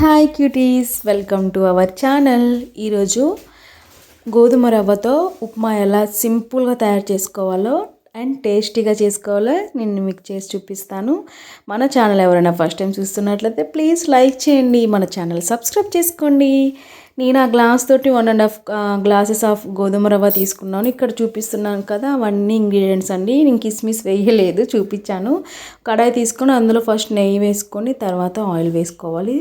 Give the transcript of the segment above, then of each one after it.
Hi cuties, welcome to our channel. ఈరోజు గోధుమ రవ్వతో ఉప్మా ఎలా సింపుల్గా తయారు చేసుకోవాలో అండ్ టేస్టీగా చేసుకోవాలో నేను మీకు చేసి చూపిస్తాను. మన ఛానల్ ఎవరైనా ఫస్ట్ టైం చూస్తున్నట్లయితే ప్లీజ్ లైక్ చేయండి, మన ఛానల్ సబ్స్క్రైబ్ చేసుకోండి. నేను ఆ గ్లాస్ తోటి 1.5 గ్లాసెస్ ఆఫ్ గోధుమ రవ్వ తీసుకున్నాను. ఇక్కడ చూపిస్తున్నాను కదా, అవన్నీ ఇంగ్రీడియంట్స్ అండి. నేను కిస్మిస్ వేయలేదు, చూపించాను. కడాయి తీసుకొని అందులో ఫస్ట్ నెయ్యి వేసుకొని తర్వాత ఆయిల్ వేసుకోవాలి.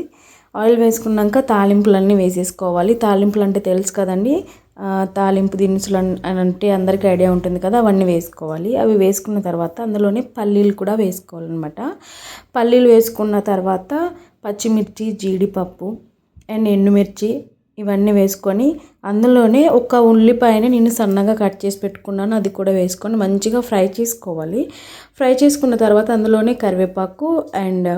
ఆయిల్ వేసుకున్నాక తాలింపులన్నీ వేసేసుకోవాలి. తాలింపులు అంటే తెలుసు కదండి, తాలింపు దినుసులు అంటే అందరికీ ఐడియా ఉంటుంది కదా, అవన్నీ వేసుకోవాలి. అవి వేసుకున్న తర్వాత అందులోనే పల్లీలు కూడా వేసుకోవాలన్నమాట. పల్లీలు వేసుకున్న తర్వాత పచ్చిమిర్చి, జీడిపప్పు అండ్ ఎండుమిర్చి ఇవన్నీ వేసుకొని అందులోనే ఒక ఉల్లిపాయని నేను సన్నగా కట్ చేసి పెట్టుకున్నాను, అది కూడా వేసుకొని మంచిగా ఫ్రై చేసుకోవాలి. ఫ్రై చేసుకున్న తర్వాత అందులోనే కరివేపాకు అండ్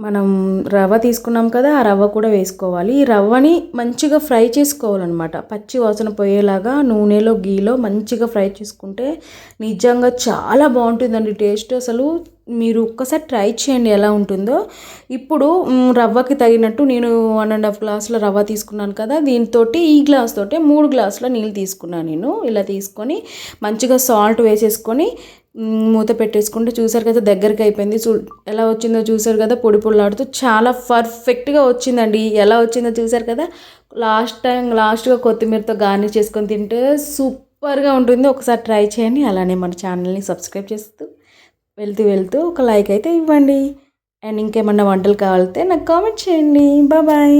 మనం రవ్వ తీసుకున్నాం కదా, ఆ రవ్వ కూడా వేసుకోవాలి. ఈ రవ్వని మంచిగా ఫ్రై చేసుకోవాలన్నమాట. పచ్చి వాసన పోయేలాగా నూనెలో గీలో మంచిగా ఫ్రై చేసుకుంటే నిజంగా చాలా బాగుంటుందండి టేస్ట్. అసలు మీరు ఒక్కసారి ట్రై చేయండి ఎలా ఉంటుందో. ఇప్పుడు రవ్వకి తగినట్టు నేను 1.5 గ్లాసుల రవ్వ తీసుకున్నాను కదా, దీంతో ఈ గ్లాస్ తోటి 3 గ్లాసుల నీళ్ళు తీసుకున్నాను. నేను ఇలా తీసుకొని మంచిగా సాల్ట్ వేసేసుకొని మూత పెట్టేసుకుంటే చూసారు కదా, దగ్గరికి అయిపోయింది. ఎలా వచ్చిందో చూసారు కదా, పొడి పొడిలాడుతూ చాలా పర్ఫెక్ట్గా వచ్చిందండి. ఎలా వచ్చిందో చూసారు కదా. లాస్ట్గా కొత్తిమీరతో గార్నిష్ చేసుకొని తింటే సూపర్గా ఉంటుంది. ఒకసారి ట్రై చేయండి. అలానే మన ఛానల్ని సబ్స్క్రైబ్ చేస్తూ వెళ్తూ ఒక లైక్ అయితే ఇవ్వండి. అండ్ ఇంకేమన్నా వంటలు కావాలితే నాకు కామెంట్ చేయండి. బాయ్.